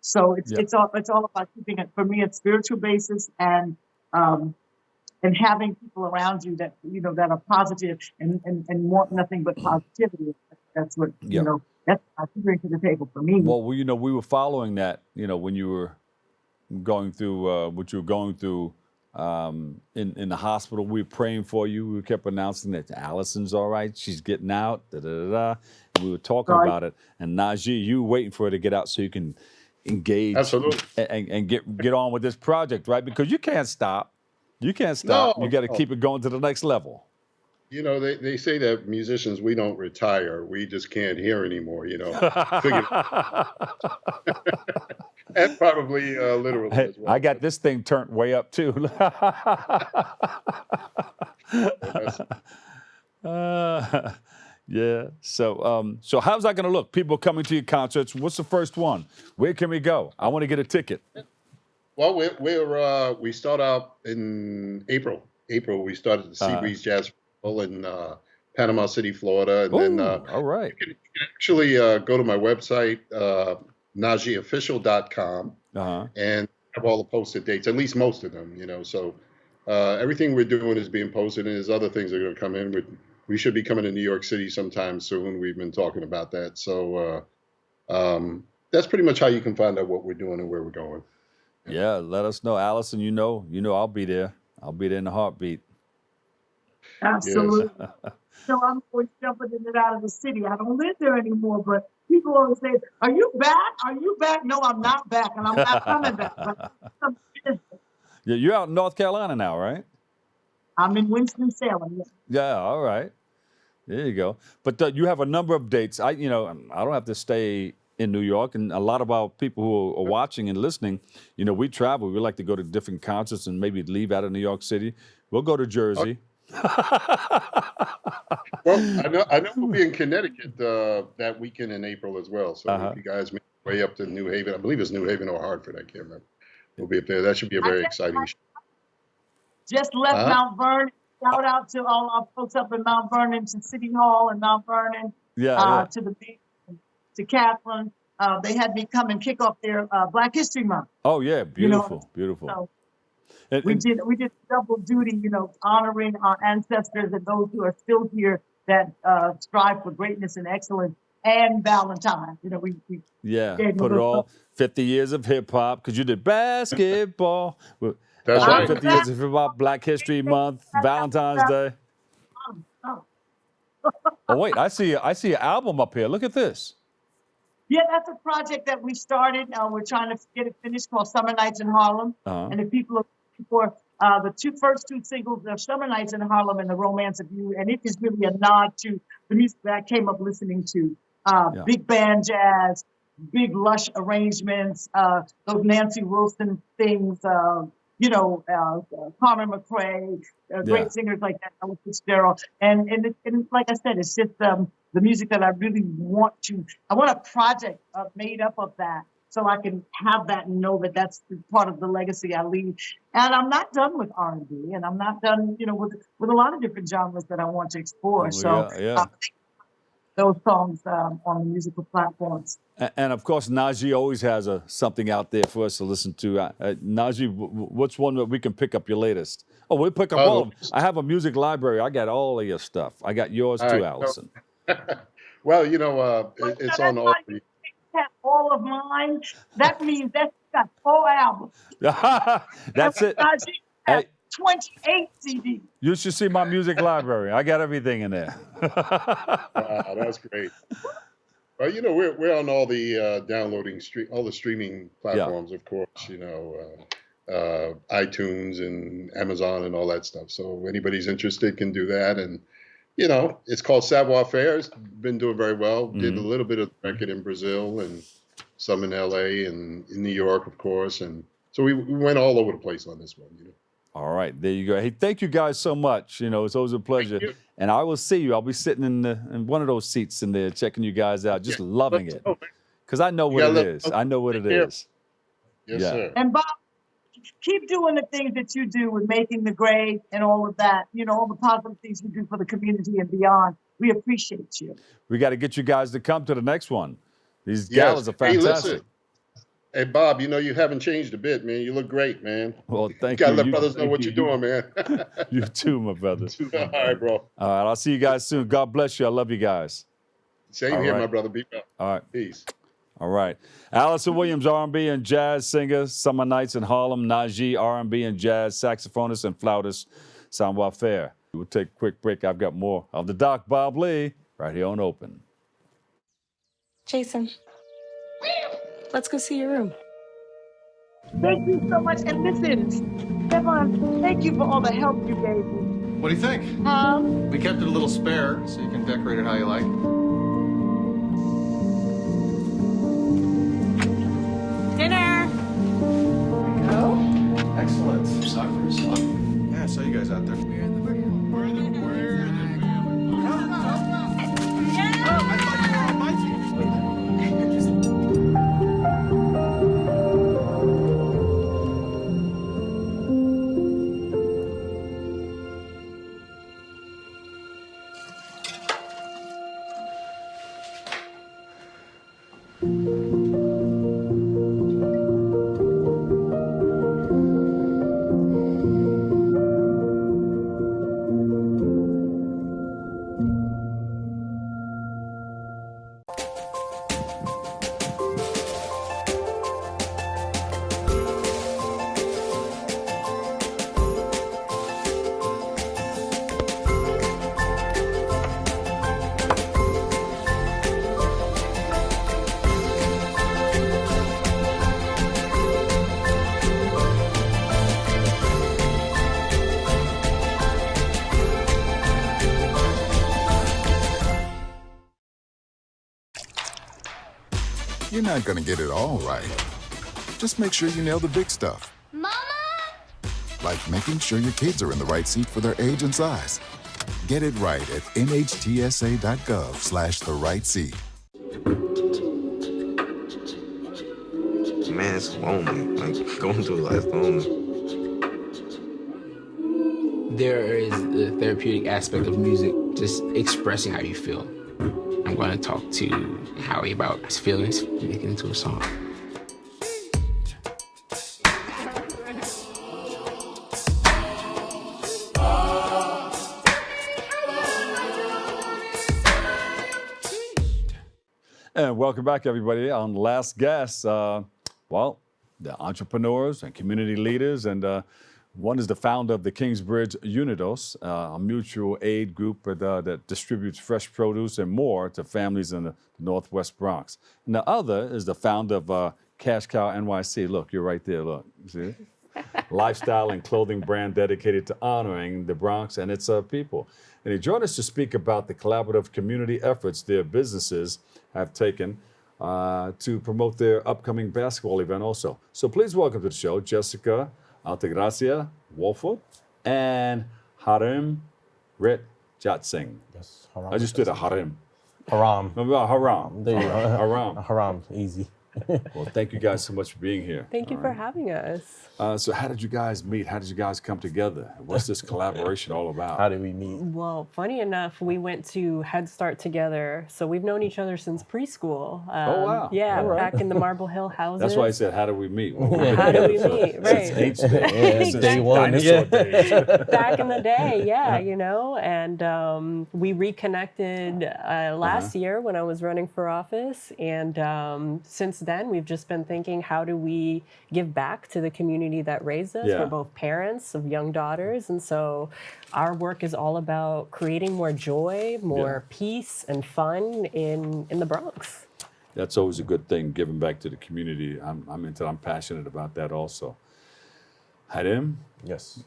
So it's all about keeping it, for me, a spiritual basis and having people around you that that are positive and want nothing but positivity. That's what that's what I bring to the table for me. Well, we were following that, when you were going through what you were going through in the hospital. We were praying for you. We kept announcing that Alyson's all right. She's getting out. And we were talking about it. And Najee, you were waiting for her to get out so you can engage and get on with this project, right? Because you can't stop. You can't stop. You got to keep it going to the next level. They say that musicians, we don't retire. We just can't hear anymore, And probably literally as well. I got this thing turned way up, too. Yeah. So how's that going to look? People coming to your concerts. What's the first one? Where can we go? I want to get a ticket. Well, we start out in April. We started the Seabreeze Jazz Festival in Panama City, Florida, and then all right. You can actually go to my website, NajeeOfficial.com, and have all the posted dates, at least most of them. So everything we're doing is being posted, and there's other things that are going to come in. We should be coming to New York City sometime soon. We've been talking about that. So that's pretty much how you can find out what we're doing and where we're going. Yeah, let us know, Alyson. You know, I'll be there. I'll be there in a heartbeat. Absolutely. Yes. So I'm always jumping in and out of the city. I don't live there anymore, but people always say, "Are you back? Are you back?" No, I'm not back, and I'm not coming back. But yeah, you're out in North Carolina now, right? I'm in Winston-Salem. Yeah, all right. There you go. But you have a number of dates. I don't have to stay in New York, and a lot of our people who are watching and listening, we travel. We like to go to different concerts and maybe leave out of New York City. We'll go to Jersey. Well, I know we'll be in Connecticut that weekend in April as well. So if you guys make your way up to New Haven, I believe it's New Haven or Hartford, I can't remember. We'll be up there. That should be a very exciting show. Just left Mount Vernon. Shout out to all our folks up in Mount Vernon, to City Hall and Mount Vernon, to the beach, to Catherine. They had me come and kick off their Black History Month. Oh yeah, beautiful, beautiful. So we did double duty, honoring our ancestors and those who are still here that strive for greatness and excellence, and Valentine. You know, we Yeah, gave them put a it little all. 50 years of hip hop, because you did basketball. That's right. 50 years of hip hop, Black History Month, Valentine's Day. Oh wait, I see an album up here. Look at this. Yeah, that's a project that we started. We're trying to get it finished, called Summer Nights in Harlem. Uh-huh. And if people are looking for the first two singles of Summer Nights in Harlem and The Romance of You, and it is really a nod to the music that I came up listening to. Big band jazz, big lush arrangements, those Nancy Wilson things, Carmen McRae, great singers like that, Ella Fitzgerald. And like I said, it's just the music that I really want a project made up of that, so I can have that and know that that's part of the legacy I leave. And I'm not done with R&B, and I'm not done, with a lot of different genres that I want to explore. Those songs on the musical platforms. And of course, Najee always has something out there for us to listen to. Najee, what's one that we can pick up your latest? Oh, we'll pick up all of them. I have a music library. I got all of your stuff. I got yours too, Alyson. Well, it's on all. All of mine. That means that's got 4 albums. That's it. Najee has 28 CDs. You should see my music library. I got everything in there. Wow, that's great. Well, we're on all the all the streaming platforms, of course. iTunes and Amazon and all that stuff. So anybody's interested can do that. And it's called Savoir Faire. It's been doing very well. Mm-hmm. Did a little bit of record in Brazil and some in LA and in New York, of course. And so we went all over the place on this one. All right, there you go. Hey, thank you guys so much. It's always a pleasure. And I will see you. I'll be sitting in one of those seats in there, checking you guys out, just loving it. Because I know what it is. I know what it is. Yes, sir. And Bob, keep doing the things that you do with making the grade and all of that. All the positive things you do for the community and beyond. We appreciate you. We got to get you guys to come to the next one. These galas are fantastic. Hey, listen. Hey, Bob, you haven't changed a bit, man. You look great, man. Well, thank you. You got to let brothers know what you're doing, man. You too, my brother. All right, bro. All right, I'll see you guys soon. God bless you. I love you guys. Same here, my brother. Be well. All right. Peace. All right. Alyson Williams, R&B and jazz singer, Summer Nights in Harlem. Najee, R&B and jazz saxophonist and flautist, Savoir Faire. We'll take a quick break. I've got more of the Doc Bob Lee right here on Open. Jason, let's go see your room. Thank you so much. And listen, Stefan, thank you for all the help you gave me. What do you think? We kept it a little spare, so you can decorate it how you like. Dinner. Go. Excellent. Suckers. Yeah, I saw you guys out there. We're in the family. I thought you were on my team. You're not gonna get it all right. Just make sure you nail the big stuff. Mama! Like making sure your kids are in the right seat for their age and size. Get it right at nhtsa.gov/the-right-seat. Man, it's lonely. Like, going through life lonely. There is the therapeutic aspect of music, just expressing how you feel. I'm going to talk to Howie about his feelings, make it into a song. And welcome back, everybody. On Last Guest, well, the entrepreneurs and community leaders, and one is the founder of the Kingsbridge Unidos, a mutual aid group that distributes fresh produce and more to families in the Northwest Bronx. And the other is the founder of Cow NYC. Look, you're right there. Look, see? Lifestyle and clothing brand dedicated to honoring the Bronx and its people. And he joined us to speak about the collaborative community efforts their businesses have taken to promote their upcoming basketball event also. So please welcome to the show, Jessica, Altagracia Woolford, and Haramritjot Singh. Yes, I just did a Haram. Haram. Haram. There you go. Haram. Haram, easy. Well, thank you guys so much for being here. Thank you for having us. So how did you guys meet? How did you guys come together? What's this collaboration all about? How did we meet? Well, funny enough, we went to Head Start together. So we've known each other since preschool. Oh, wow. Yeah, All right. back in the Marble Hill houses. That's why I said, how did we meet? Well, How did we meet? Right. Since ancient days. Since Day one. dinosaur days. Back in the day, yeah, you know, and we reconnected last year when I was running for office. And since then, we've just been thinking, how do we give back to the community that raised us? We're both parents of young daughters. And so our work is all about creating more joy, more peace and fun in the Bronx. That's always a good thing, giving back to the community. I'm passionate about that also. Harim? Yes.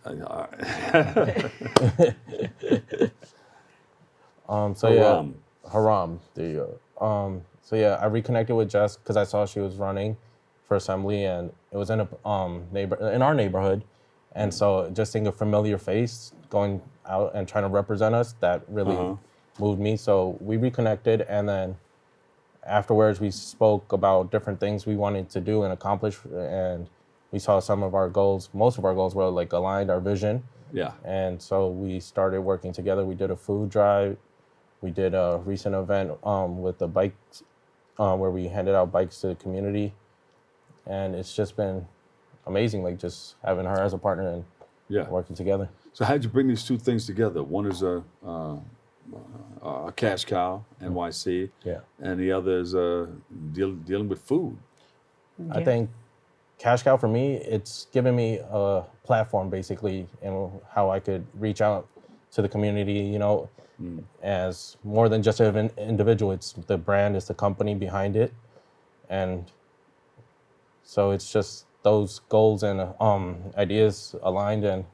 Haram. There you go. So yeah, I reconnected with Jess because I saw she was running for assembly, and it was in in our neighborhood, and so just seeing a familiar face going out and trying to represent us, that really moved me. So we reconnected, and then afterwards we spoke about different things we wanted to do and accomplish, and we saw some of our goals. Most of our goals were like aligned, our vision. Yeah. And so we started working together. We did a food drive. We did a recent event with the bikes, where we handed out bikes to the community. And it's just been amazing, like just having her as a partner and working together. So how'd you bring these two things together? One is a Cash Cow NYC, and the other is dealing with food. I think Cash Cow, for me, it's given me a platform basically, and how I could reach out to the community, you know, as more than just an individual. It's the brand, it's the company behind it. And so it's just those goals and ideas aligned. And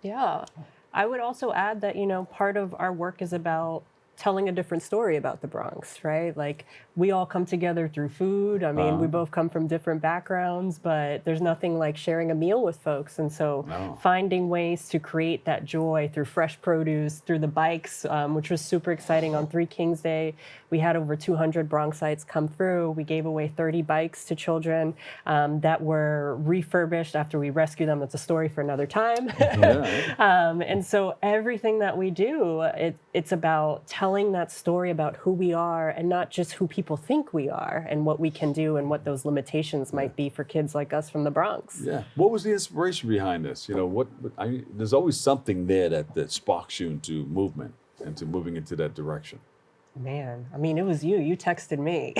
yeah, I would also add that, you know, part of our work is about telling a different story about the Bronx, right? Like, we all come together through food. I mean, we both come from different backgrounds, but there's nothing like sharing a meal with folks. And so finding ways to create that joy through fresh produce, through the bikes, which was super exciting. On 3 Kings Day, we had over 200 Bronxites come through. We gave away 30 bikes to children that were refurbished after we rescued them. That's a story for another time. And so everything that we do, it's about telling that story about who we are, and not just who people think we are and what we can do and what those limitations might be for kids like us from the Bronx. Yeah. What was the inspiration behind this? You know, there's always something there that sparks you into movement and to moving into that direction. Man, I mean, it was you. You texted me.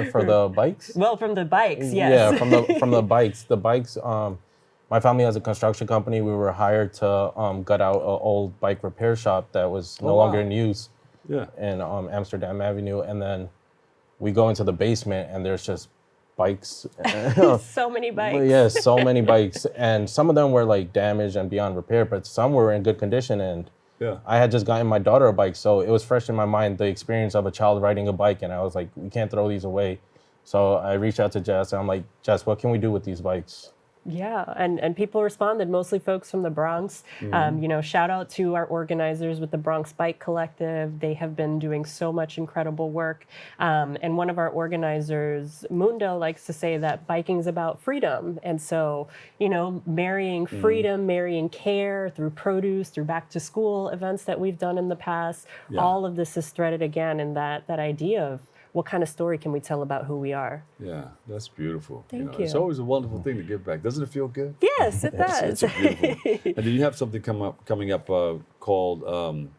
For the bikes? Well, from the bikes, yes. Yeah, from the bikes. The bikes, my family has a construction company. We were hired to gut out an old bike repair shop that was no longer in use in Amsterdam Avenue. And then we go into the basement, and there's just bikes. So many bikes. Yes, so many bikes. And some of them were like damaged and beyond repair, but some were in good condition. And I had just gotten my daughter a bike, so it was fresh in my mind, the experience of a child riding a bike. And I was like, we can't throw these away. So I reached out to Jess, and I'm like, Jess, what can we do with these bikes? Yeah, and people responded, mostly folks from the Bronx. You know, shout out to our organizers with the Bronx Bike Collective. They have been doing so much incredible work. And one of our organizers, Mundo, likes to say that biking is about freedom. And so, you know, marrying freedom, marrying care through produce, through back to school events that we've done in the past, all of this is threaded again in that idea of what kind of story can we tell about who we are? Yeah, that's beautiful. Thank you. It's always a wonderful thing to give back. Doesn't it feel good? Yes, it does. It's beautiful. And then you have something coming up called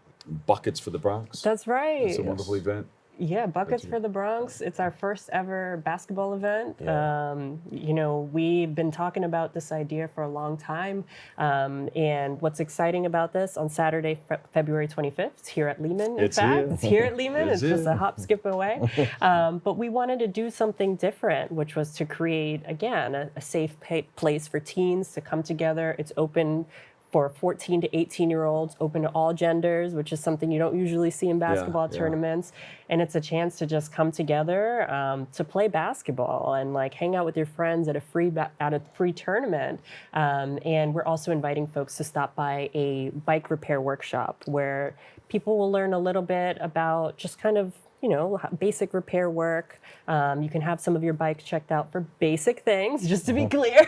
Buckets for the Bronx. That's right. It's a wonderful event. Yeah, Buckets for the Bronx. It's our first ever basketball event. Yeah. You know, we've been talking about this idea for a long time. And what's exciting about this, on Saturday, February 25th, it's here at Lehman, in It's fact. here. It's here at Lehman. It's It's just here. a hop, skip away. But we wanted to do something different, which was to create, again, a safe place for teens to come together. It's open for 14 to 18-year-olds, open to all genders, which is something you don't usually see in basketball tournaments. And it's a chance to just come together to play basketball and like hang out with your friends at a free tournament. And we're also inviting folks to stop by a bike repair workshop where people will learn a little bit about just kind of, you know, basic repair work. You can have some of your bikes checked out for basic things, just to be clear.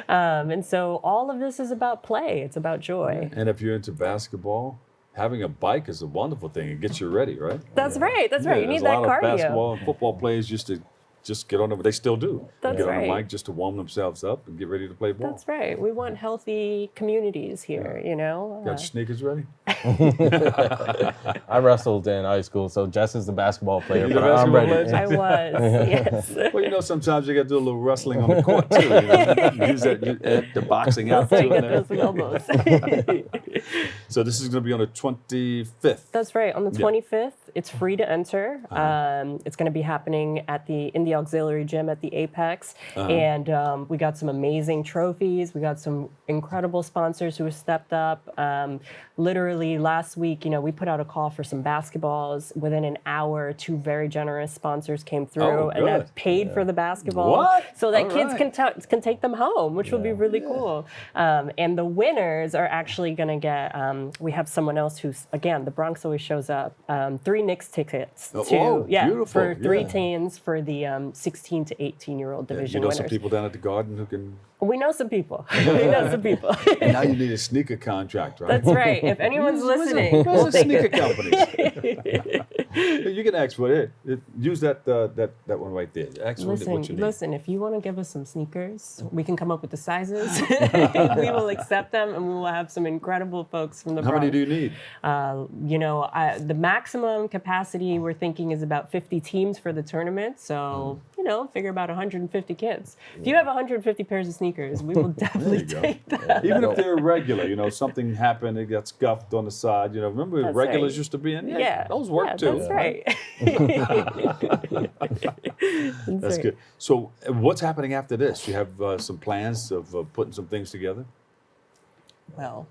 And so all of this is about play. It's about joy. And if you're into basketball, having a bike is a wonderful thing. It gets you ready, right? That's right. That's right. You need that There's a lot cardio. of basketball and football players used to just get on them. They still do. That's get on right. the mic just to warm themselves up and get ready to play ball. That's right. We want healthy communities here, you know? Got your sneakers ready? I wrestled in high school, so Jess is the basketball player, You're but the I'm basketball ready. player? I was, yes. Well, you know, sometimes you got to do a little wrestling on the court, too. You know? Use the boxing out, That's how too. you get those elbows. So this is going to be on the 25th. That's right. On the Yeah. 25th, it's free to enter. It's going to be happening in the auxiliary gym at the Apex. And we got some amazing trophies. We got some incredible sponsors who have stepped up. Literally last week, you know, we put out a call for some basketballs. Within an hour, 2 very generous sponsors came through and have paid for the basketball. What? So that All kids right. can take them home, which will be really cool. And the winners are actually going to get, we have someone else who's, again, the Bronx always shows up, 3 Knicks tickets beautiful. for 3 Yeah. teens for the 16 to 18-year-old division You know winners. some people down at the Garden who can... We know some people. We know some people. And now you need a sneaker contract, right? That's right. If anyone's listening, Where's we'll the take sneaker it. companies? You can ask for it. Use that one right there. Ask for what you need. Listen, if you want to give us some sneakers, we can come up with the sizes. We will accept them, and we will have some incredible folks from the How Bronx. many do you need? You know, the maximum capacity we're thinking is about 50 teams for the tournament. So, you know, figure about 150 kids. If you have 150 pairs of sneakers, we will definitely take them. Even if they're irregular, you know, something happened, it got scuffed on the side. You know, remember That's regulars right. used to be in? Yeah, those work yeah, too. That's right. That's good. So, what's happening after this? You have some plans of putting some things together? Well,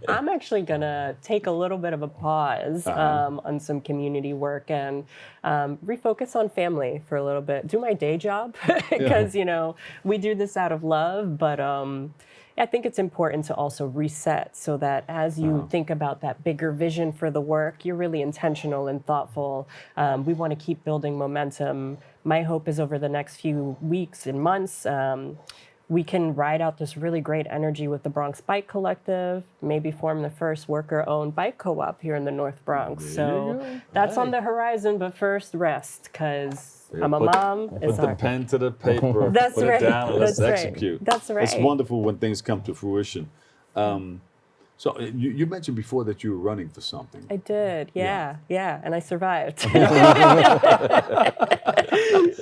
I'm actually going to take a little bit of a pause on some community work and refocus on family for a little bit. Do my day job because, you know, we do this out of love, but I think it's important to also reset so that as you think about that bigger vision for the work, you're really intentional and thoughtful. We want to keep building momentum. My hope is over the next few weeks and months, we can ride out this really great energy with the Bronx Bike Collective, maybe form the first worker-owned bike co-op here in the North Bronx. So that's on the horizon, but first rest, because I'm a mom. Put It's the hard. pen to the paper. That's put right. it down. And let's That's right. execute. That's right. It's wonderful when things come to fruition. So you mentioned before that you were running for something. I did, yeah, and I survived.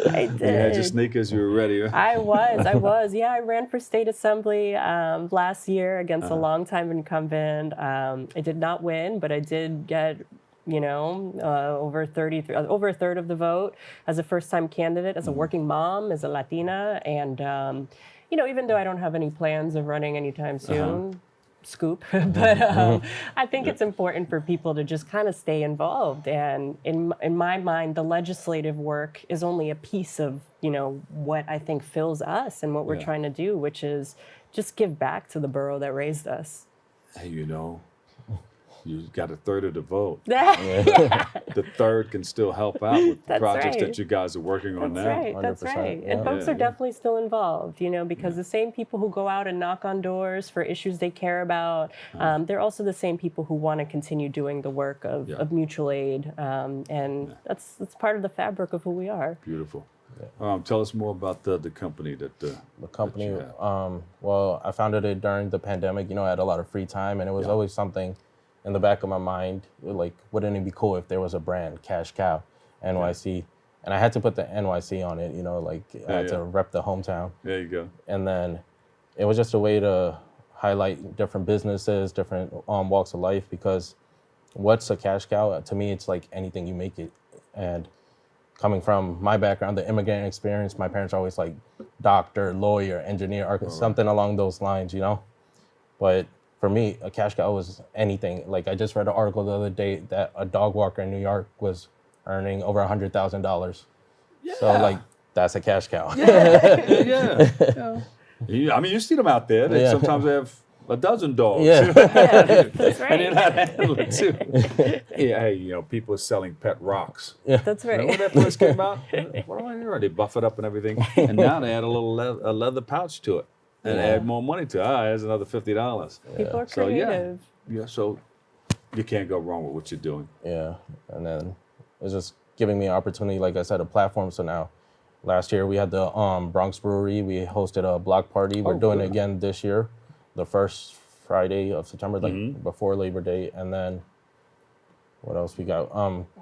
I did. You had your sneakers, you were ready. I was. Yeah, I ran for state assembly last year against a longtime incumbent. I did not win, but I did get, you know, over a third of the vote as a first-time candidate, as a working mom, as a Latina, and you know, even though I don't have any plans of running anytime soon. Scoop, but I think it's important for people to just kind of stay involved. And in my mind, the legislative work is only a piece of, you know, what I think fills us and what we're trying to do, which is just give back to the borough that raised us. Hey, you know, you got a third of the vote. Yeah. The third can still help out with the That's projects right. that you guys are working on That's now. right. That's 100%, right. yeah. And folks Yeah, are yeah. definitely still involved, you know, because the same people who go out and knock on doors for issues they care about, they're also the same people who want to continue doing the work of mutual aid, and that's part of the fabric of who we are. Beautiful. Tell us more about the company that The company, that you have. well, I founded it during the pandemic. You know, I had a lot of free time, and it was always something in the back of my mind, like, wouldn't it be cool if there was a brand, Cash Cow? NYC. And I had to put the NYC on it, you know, like I had to rep the hometown. There you go. And then it was just a way to highlight different businesses, different walks of life, because what's a cash cow? To me, it's like anything you make it. And coming from my background, the immigrant experience, my parents are always like doctor, lawyer, engineer, architect, something along those lines, you know? But for me, a cash cow was anything. Like I just read an article the other day that a dog walker in New York was earning over $100,000. So like, that's a cash cow. I mean, you see them out there. They sometimes have a dozen dogs. That's right. And they're not handling too. Hey, you know, people are selling pet rocks. That's right. Remember when that first came out? What do I hear? They buff it up and everything. And now they add a little leather pouch to it and add more money to it. There's another $50. People are creative. So you can't go wrong with what you're doing. Yeah, and then it's just giving me an opportunity, like I said, a platform. So now, last year we had the Bronx Brewery. We hosted a block party. We're doing it again this year, the first Friday of September, like before Labor Day. And then what else we got?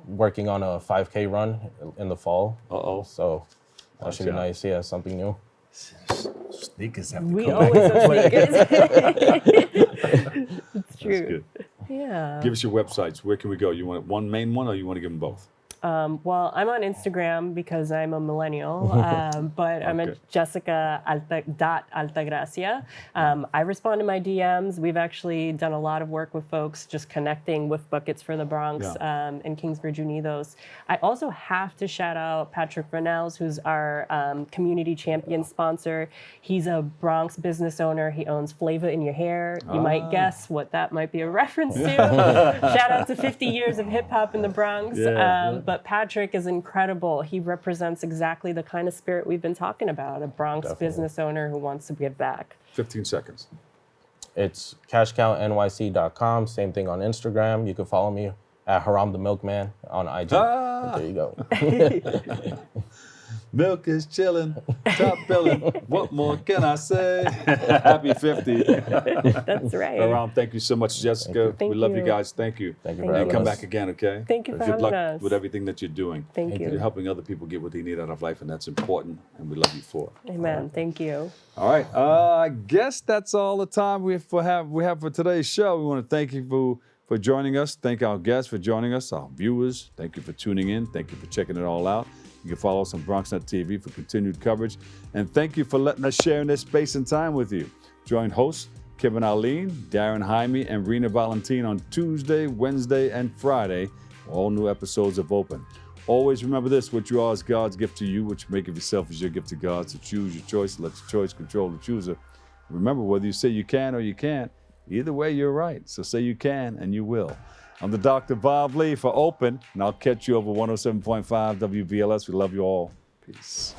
Working on a 5K run in the fall. So that should be nice. Yeah, something new. Sneakers have to We come always back. have sneakers. It's true. That's good. Yeah. Give us your websites. Where can we go? You want one main one, or you want to give them both? Well, I'm on Instagram because I'm a millennial, but I'm at Jessica.Altagracia. I respond to my DMs. We've actually done a lot of work with folks just connecting with Buckets for the Bronx and Kingsbridge Unidos. I also have to shout out Patrick Renels, who's our community champion sponsor. He's a Bronx business owner. He owns Flavor in Your Hair. You might guess what that might be a reference to. Shout out to 50 years of hip hop in the Bronx. But Patrick is incredible. He represents exactly the kind of spirit we've been talking about, a Bronx business owner who wants to give back. 15 seconds. It's cashcownyc.com. Same thing on Instagram. You can follow me at Haram the Milkman on IG. There you go. Milk is chilling, top billing. What more can I say? Happy 50. That's right. Haram, thank you so much, Jessica. Thank we love you you. guys. Thank you. Thank you And for having come us. back again, okay? Thank you for Good having luck us. with everything that you're doing. Thank you. You're helping other people get what they need out of life, and that's important, and we love you for it. Amen. Thank you. All right. I guess that's all the time we have for today's show. We want to thank you for joining us. Thank our guests for joining us, our viewers. Thank you for tuning in. Thank you for checking it all out. You can follow us on BronxNet TV for continued coverage. And thank you for letting us share in this space and time with you. Join hosts Kevin Arlene, Darren Jaime, and Rena Valentine on Tuesday, Wednesday, and Friday. All new episodes of Open. Always remember this: what you are is God's gift to you. What you make of yourself is your gift to God. So choose your choice. Let your choice control the chooser. Remember, whether you say you can or you can't, either way, you're right. So say you can, and you will. I'm the Dr. Bob Lee for Open, and I'll catch you over 107.5 WBLS. We love you all. Peace.